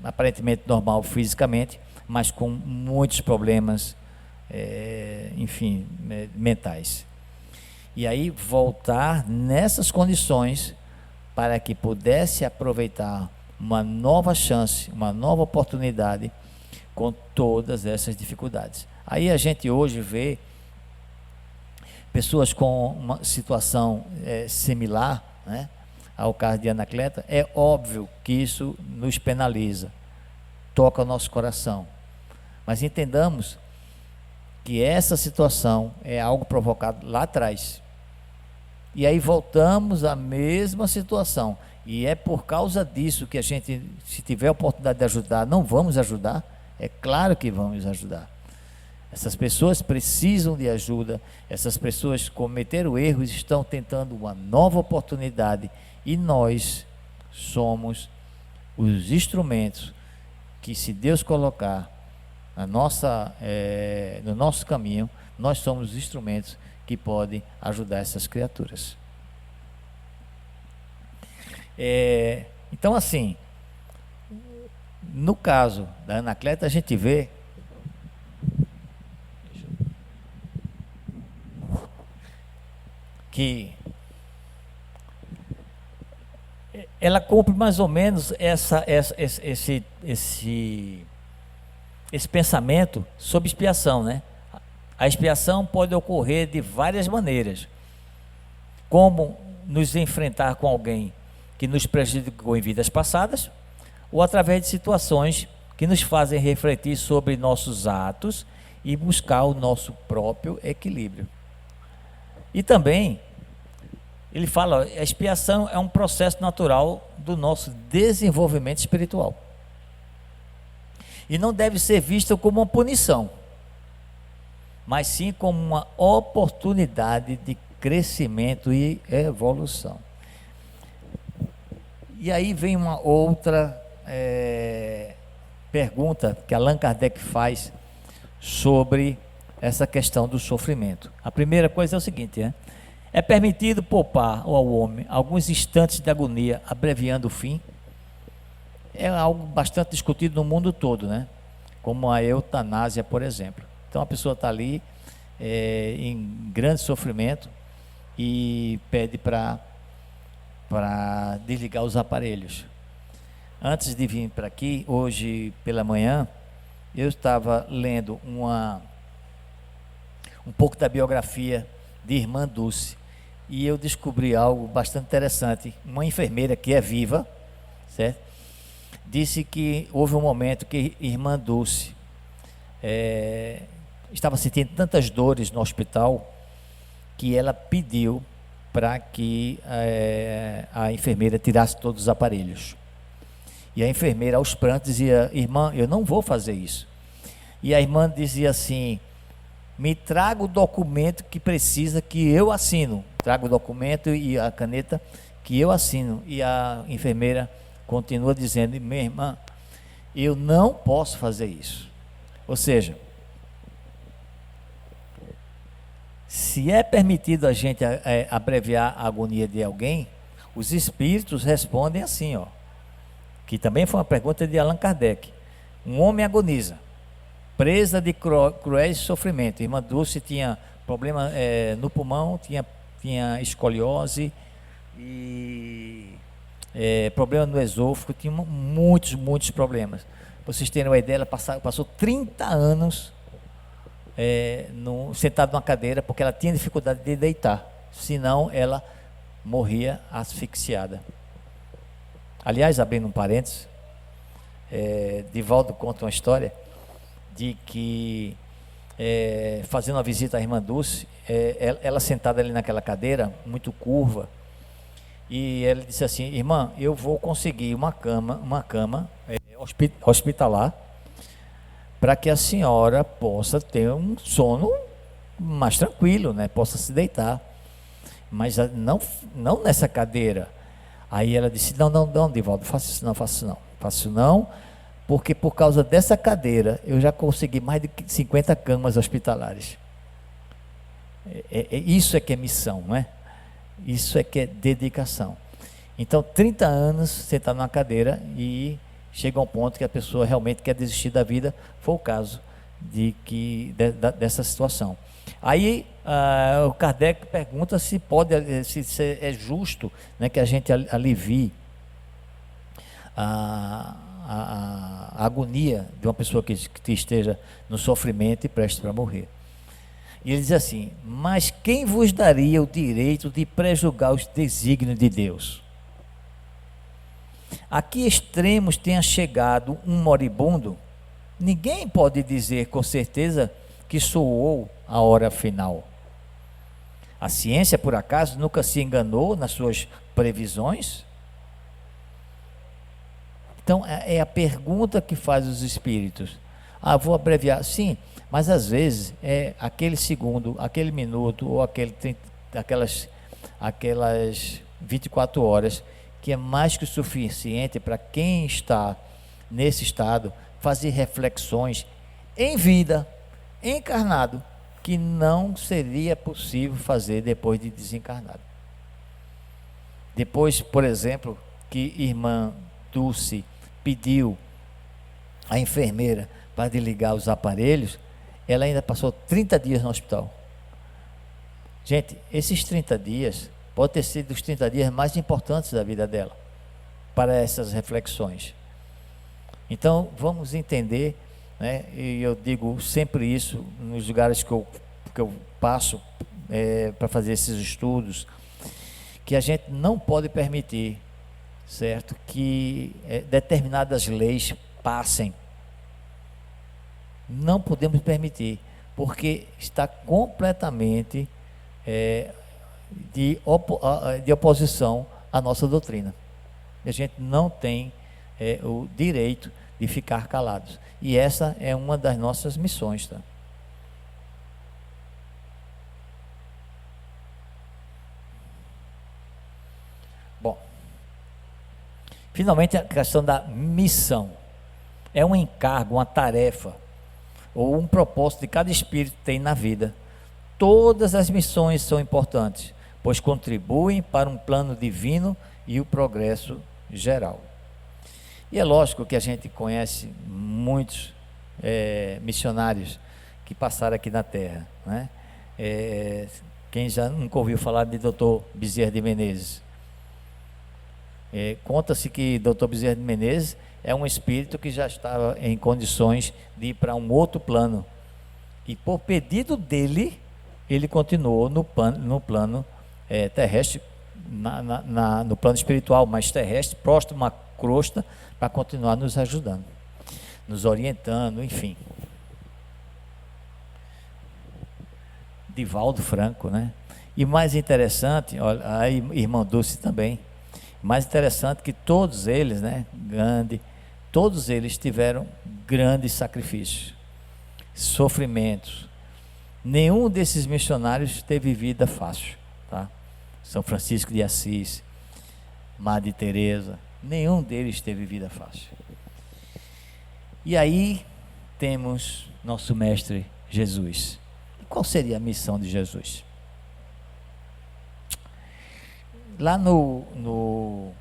aparentemente normal fisicamente, mas com muitos problemas, enfim, mentais. E aí voltar nessas condições para que pudesse aproveitar uma nova chance, uma nova oportunidade com todas essas dificuldades. Aí a gente hoje vê pessoas com uma situação similar, né, ao caso de Anacleta. É óbvio que isso nos penaliza, toca o nosso coração, mas entendamos que essa situação é algo provocado lá atrás, e aí voltamos à mesma situação. E é por causa disso que a gente, se tiver a oportunidade de ajudar, não vamos ajudar? É claro que vamos ajudar. Essas pessoas precisam de ajuda, essas pessoas cometeram erros, estão tentando uma nova oportunidade, e nós somos os instrumentos que, se Deus colocar no nosso caminho, nós somos os instrumentos que podem ajudar essas criaturas. Então, assim, no caso da Anacleta, a gente vê que ela cumpre mais ou menos esse pensamento sobre expiação, né? A expiação pode ocorrer de várias maneiras, como nos enfrentar com alguém que nos prejudicou em vidas passadas, ou através de situações que nos fazem refletir sobre nossos atos e buscar o nosso próprio equilíbrio. E também, ele fala, a expiação é um processo natural do nosso desenvolvimento espiritual. E não deve ser vista como uma punição, mas sim como uma oportunidade de crescimento e evolução. E aí vem uma outra pergunta que Allan Kardec faz sobre essa questão do sofrimento. A primeira coisa é o seguinte, né? É permitido poupar ao homem alguns instantes de agonia, abreviando o fim? É algo bastante discutido no mundo todo, né? Como a eutanásia, por exemplo. Então a pessoa está ali em grande sofrimento e pede para desligar os aparelhos. Antes de vir para aqui, hoje pela manhã, eu estava lendo um pouco da biografia de Irmã Dulce, e eu descobri algo bastante interessante. Uma enfermeira que é viva, certo? Disse que houve um momento que Irmã Dulce estava sentindo tantas dores no hospital, que ela pediu para que a enfermeira tirasse todos os aparelhos. E a enfermeira, aos prantos, dizia: irmã, eu não vou fazer isso. E a irmã dizia assim: me traga o documento que precisa, que eu assino. Traga o documento e a caneta que eu assino. E a enfermeira continua dizendo: minha irmã, eu não posso fazer isso. Ou seja, se é permitido a gente abreviar a agonia de alguém, os espíritos respondem assim, ó, que também foi uma pergunta de Allan Kardec. Um homem agoniza, presa de cruéis sofrimentos. Irmã Dulce tinha problema no pulmão, tinha escoliose e problema no esôfago, tinha muitos problemas. Para vocês terem uma ideia, ela passou 30 anos sentada numa cadeira, porque ela tinha dificuldade de deitar, senão ela morria asfixiada. Aliás, abrindo um parênteses, Divaldo conta uma história de que, fazendo uma visita à Irmã Dulce, ela sentada ali naquela cadeira, muito curva, e ela disse assim: irmã, eu vou conseguir uma cama hospitalar, para que a senhora possa ter um sono mais tranquilo, né? Possa se deitar, mas não nessa cadeira. Aí ela disse: não, Divaldo, faça isso não, porque por causa dessa cadeira eu já consegui mais de 50 camas hospitalares. Isso é que é missão, não é? Isso é que é dedicação. Então, 30 anos sentado numa cadeira, e chega a um ponto que a pessoa realmente quer desistir da vida. Foi o caso dessa situação. Aí o Kardec pergunta se é justo, né, que a gente alivie a agonia de uma pessoa que esteja no sofrimento e prestes para morrer. E ele diz assim: mas quem vos daria o direito de prejulgar os desígnios de Deus? A que extremos tenha chegado um moribundo, ninguém pode dizer com certeza que soou a hora final. A ciência, por acaso, nunca se enganou nas suas previsões? Então, é a pergunta que faz os espíritos. Ah, vou abreviar. Sim, mas às vezes é aquele segundo, aquele minuto, ou aquelas 24 horas, que é mais que o suficiente para quem está nesse estado fazer reflexões em vida, encarnado, que não seria possível fazer depois de desencarnado. Depois, por exemplo, que irmã Dulce pediu à enfermeira para desligar os aparelhos, ela ainda passou 30 dias no hospital. Gente, esses 30 dias pode ter sido os 30 dias mais importantes da vida dela, para essas reflexões. Então, vamos entender, né? E eu digo sempre isso nos lugares que eu passo para fazer esses estudos, que a gente não pode permitir, certo, que determinadas leis passem. Não podemos permitir, porque está completamente de oposição à nossa doutrina. A gente não tem o direito de ficar calados. E essa é uma das nossas missões, tá? Bom, finalmente a questão da missão. É um encargo, uma tarefa, ou um propósito que cada espírito tem na vida. Todas as missões são importantes, pois contribuem para um plano divino e o progresso geral. E é lógico que a gente conhece muitos missionários que passaram aqui na Terra, né? Quem já nunca ouviu falar de Dr. Bezerra de Menezes? Conta-se que Dr. Bezerra de Menezes é um espírito que já estava em condições de ir para um outro plano. E por pedido dele, ele continuou no plano terrestre, no plano espiritual, mas terrestre, próximo a uma crosta, para continuar nos ajudando, nos orientando, enfim. Divaldo Franco, né? E mais interessante, olha, a irmã Dulce também, mais interessante que todos eles, né, Gandhi, todos eles tiveram grandes sacrifícios, sofrimentos. Nenhum desses missionários teve vida fácil, tá? São Francisco de Assis, Madre Teresa, nenhum deles teve vida fácil. E aí temos nosso mestre Jesus. E qual seria a missão de Jesus? Lá no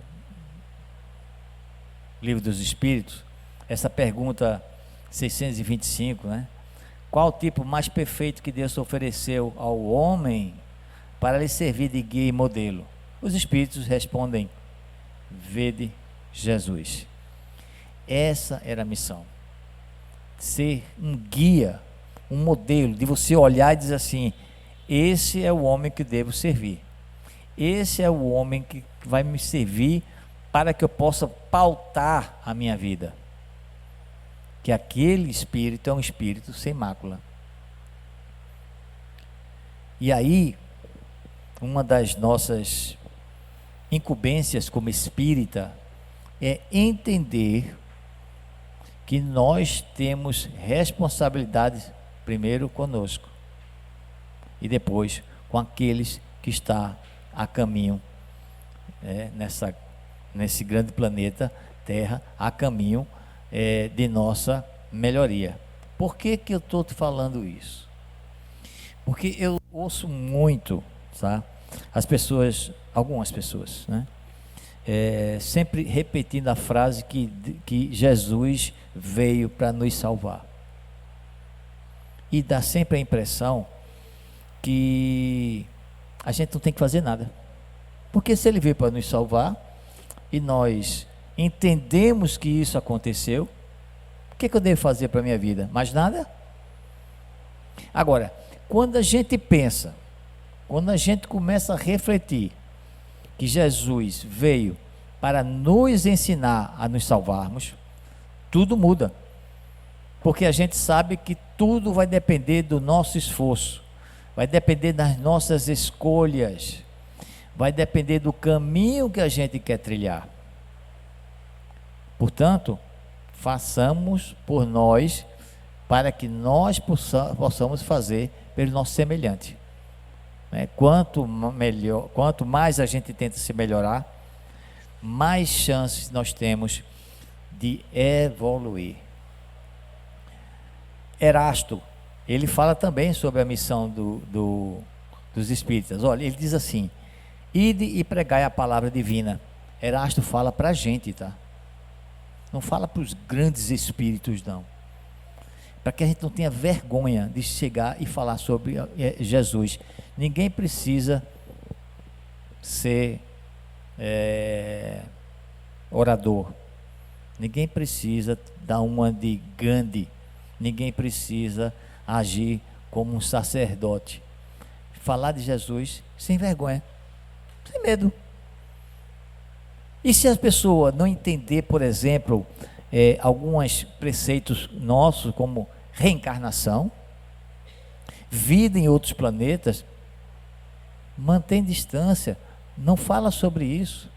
Livro dos Espíritos, essa pergunta 625, né? Qual o tipo mais perfeito que Deus ofereceu ao homem para lhe servir de guia e modelo? Os Espíritos respondem: vede Jesus. Essa era a missão. Ser um guia, um modelo, de você olhar e dizer assim: esse é o homem que devo servir. Esse é o homem que vai me servir para que eu possa pautar a minha vida. Que aquele espírito é um espírito sem mácula. E aí, uma das nossas incumbências como espírita é entender que nós temos responsabilidades primeiro conosco e depois com aqueles que estão a caminho, nesse grande planeta Terra, a caminho de nossa melhoria. Por que eu estou te falando isso? Porque eu ouço muito, tá? Algumas pessoas, né? Sempre repetindo a frase que Jesus veio para nos salvar. E dá sempre a impressão que a gente não tem que fazer nada. Porque se ele veio para nos salvar e nós entendemos que isso aconteceu, o que eu devo fazer para a minha vida? Mais nada? Agora, quando a gente pensa, quando a gente começa a refletir que Jesus veio para nos ensinar a nos salvarmos, tudo muda. Porque a gente sabe que tudo vai depender do nosso esforço, vai depender das nossas escolhas, vai depender do caminho que a gente quer trilhar. Portanto, façamos por nós, para que nós possamos fazer pelo nosso semelhante. Quanto mais a gente tenta se melhorar, mais chances nós temos de evoluir. Erasto, ele fala também sobre a missão dos espíritas. Olha, ele diz assim: ide e pregai a palavra divina. Erasto fala para a gente, tá? Não fala para os grandes espíritos, não. Para que a gente não tenha vergonha de chegar e falar sobre Jesus. Ninguém precisa ser orador. Ninguém precisa dar uma de Gandhi. Ninguém precisa agir como um sacerdote. Falar de Jesus sem vergonha, sem medo. E se a pessoa não entender, por exemplo, alguns preceitos nossos, como reencarnação, vida em outros planetas, mantém distância, não fala sobre isso.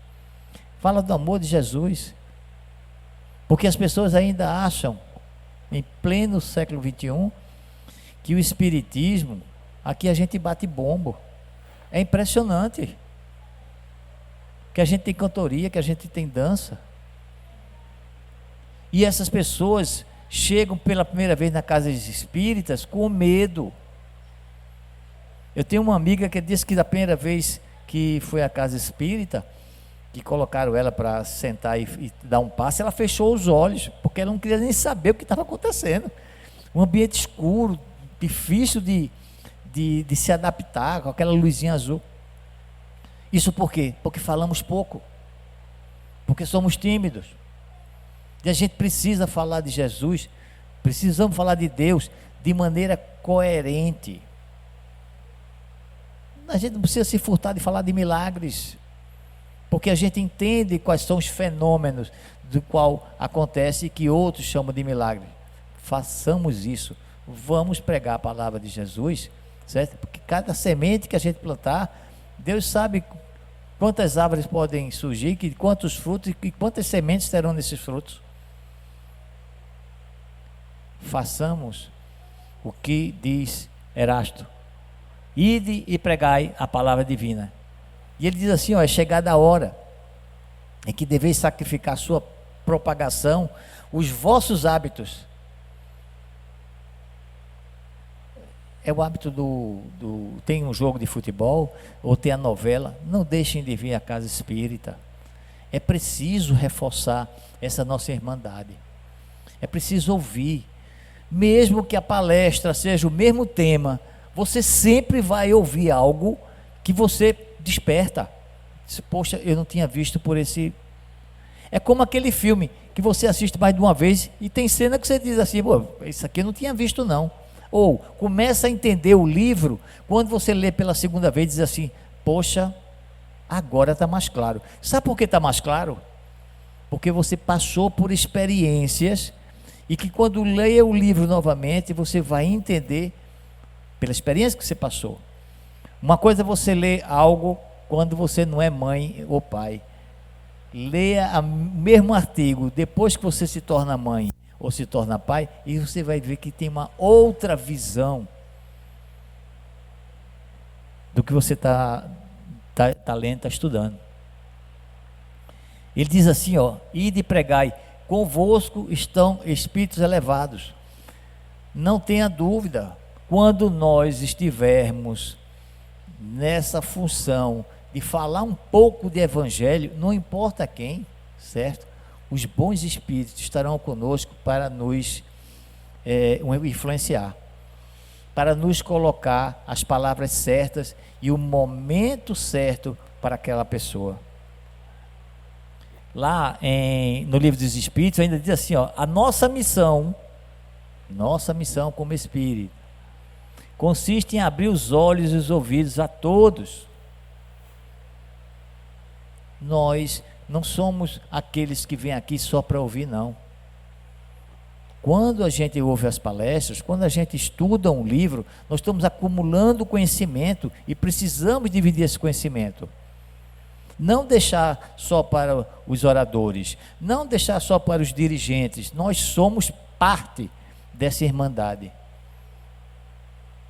Fala do amor de Jesus. Porque as pessoas ainda acham, em pleno século XXI, que o espiritismo, aqui a gente bate bombo. É impressionante. Que a gente tem cantoria, que a gente tem dança. E essas pessoas chegam pela primeira vez na casa espíritas com medo. Eu tenho uma amiga que disse que da primeira vez que foi à casa espírita, que colocaram ela para sentar e dar um passe, ela fechou os olhos, porque ela não queria nem saber o que estava acontecendo. Um ambiente escuro, difícil de se adaptar, com aquela luzinha azul. Isso por quê? Porque falamos pouco, porque somos tímidos. E a gente precisa falar de Jesus, precisamos falar de Deus de maneira coerente. A gente não precisa se furtar de falar de milagres, porque a gente entende quais são os fenômenos do qual acontece e que outros chamam de milagre. Façamos isso, vamos pregar a palavra de Jesus, certo? Porque cada semente que a gente plantar, Deus sabe quantas árvores podem surgir, quantos frutos e quantas sementes terão nesses frutos. Façamos o que diz Erasto: ide e pregai a palavra divina. E ele diz assim: é chegada a hora em que deveis sacrificar a sua propagação, os vossos hábitos. É o hábito tem um jogo de futebol, ou tem a novela, não deixem de vir à casa espírita. É preciso reforçar essa nossa irmandade. É preciso ouvir. Mesmo que a palestra seja o mesmo tema, você sempre vai ouvir algo que você desperta. Poxa, eu não tinha visto por esse... É como aquele filme que você assiste mais de uma vez e tem cena que você diz assim: pô, isso aqui eu não tinha visto não. Ou começa a entender o livro quando você lê pela segunda vez e diz assim: poxa, agora está mais claro. Sabe por que está mais claro? Porque você passou por experiências e que quando leia o livro novamente você vai entender pela experiência que você passou. Uma coisa é você ler algo quando você não é mãe ou pai. Leia o mesmo artigo depois que você se torna mãe ou se torna pai, e você vai ver que tem uma outra visão do que você está lendo, está estudando. Ele diz assim: ide e pregai, convosco estão espíritos elevados. Não tenha dúvida, quando nós estivermos nessa função de falar um pouco de evangelho, não importa quem, certo? Os bons espíritos estarão conosco para nos influenciar, para nos colocar as palavras certas e o momento certo para aquela pessoa. Lá no livro dos Espíritos ainda diz assim: a nossa missão como espírito consiste em abrir os olhos e os ouvidos a todos. Nós não somos aqueles que vêm aqui só para ouvir, não. quando a gente ouve as palestras, quando a gente estuda um livro, nós estamos acumulando conhecimento e precisamos dividir esse conhecimento. Não deixar só para os oradores, não deixar só para os dirigentes. Nós somos parte dessa irmandade.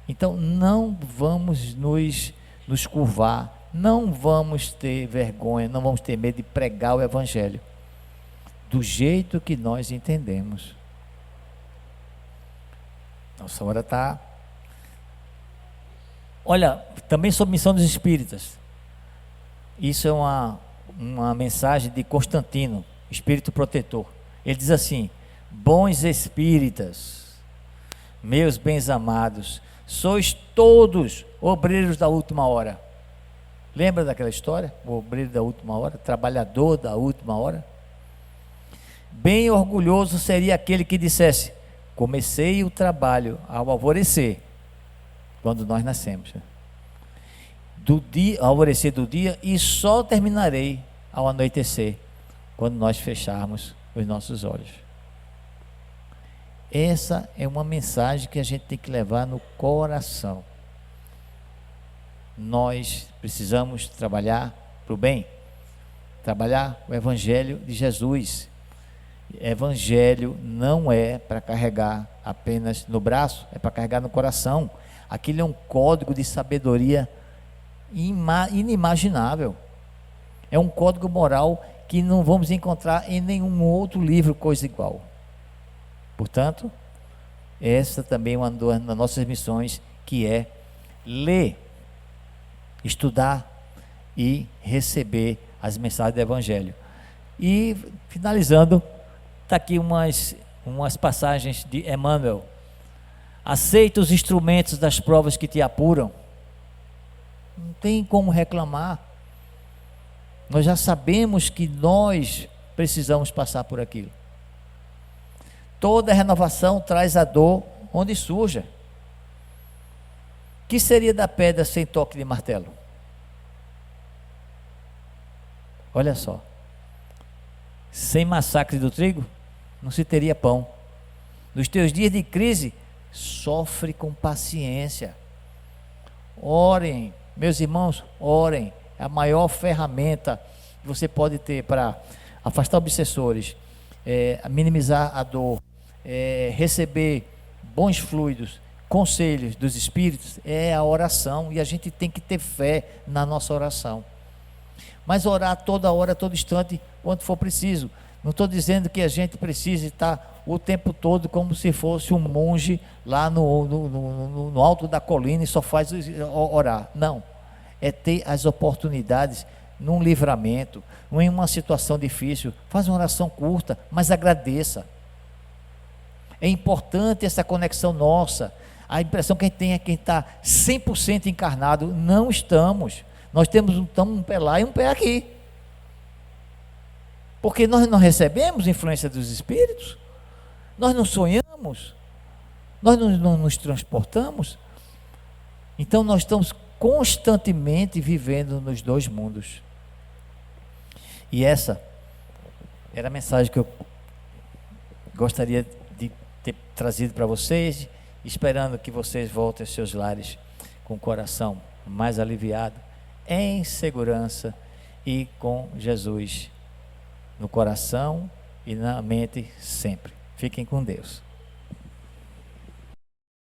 Então não vamos nos curvar, não vamos ter vergonha, não vamos ter medo de pregar o Evangelho do jeito que nós entendemos. Nossa hora está. Olha, também sobre missão dos espíritas. Isso é uma mensagem de Constantino, espírito protetor. Ele diz assim: bons espíritas, meus bens amados, sois todos obreiros da última hora. Lembra daquela história? O obreiro da última hora, trabalhador da última hora. Bem orgulhoso seria aquele que dissesse: comecei o trabalho ao alvorecer, quando nós nascemos, ao alvorecer do dia, e só terminarei ao anoitecer, quando nós fecharmos os nossos olhos. Essa é uma mensagem que a gente tem que levar no coração. Nós precisamos trabalhar para o bem, trabalhar o Evangelho de Jesus. Evangelho não é para carregar apenas no braço, é para carregar no coração. Aquilo é um código de sabedoria inimaginável. É um código moral que não vamos encontrar em nenhum outro livro coisa igual. Portanto, essa também é uma das nossas missões, que é ler, estudar e receber as mensagens do Evangelho. E finalizando, está aqui umas passagens de Emmanuel. Aceita os instrumentos das provas que te apuram. Não tem como reclamar. Nós já sabemos que nós precisamos passar por aquilo. Toda renovação traz a dor onde surja. Que seria da pedra sem toque de martelo? Olha só. Sem massacre do trigo, não se teria pão. Nos teus dias de crise, sofre com paciência. Orem, meus irmãos, orem. É a maior ferramenta que você pode ter para afastar obsessores, minimizar a dor, receber bons fluidos, conselhos dos espíritos, é a oração. E a gente tem que ter fé na nossa oração. Mas orar toda hora, todo instante, quando for preciso. Não estou dizendo que a gente precisa estar o tempo todo como se fosse um monge lá no alto da colina e só faz orar. Não. É ter as oportunidades num livramento, em uma situação difícil. Faz uma oração curta, mas agradeça. É importante essa conexão nossa. A impressão que a gente tem é que está 100% encarnado. Não estamos. Nós temos um pé lá e um pé aqui. Porque nós não recebemos influência dos espíritos, nós não sonhamos, nós não nos transportamos. Então nós estamos constantemente vivendo nos dois mundos. E essa era a mensagem que eu gostaria de ter trazido para vocês, esperando que vocês voltem aos seus lares com o coração mais aliviado, em segurança e com Jesus no coração e na mente sempre. Fiquem com Deus.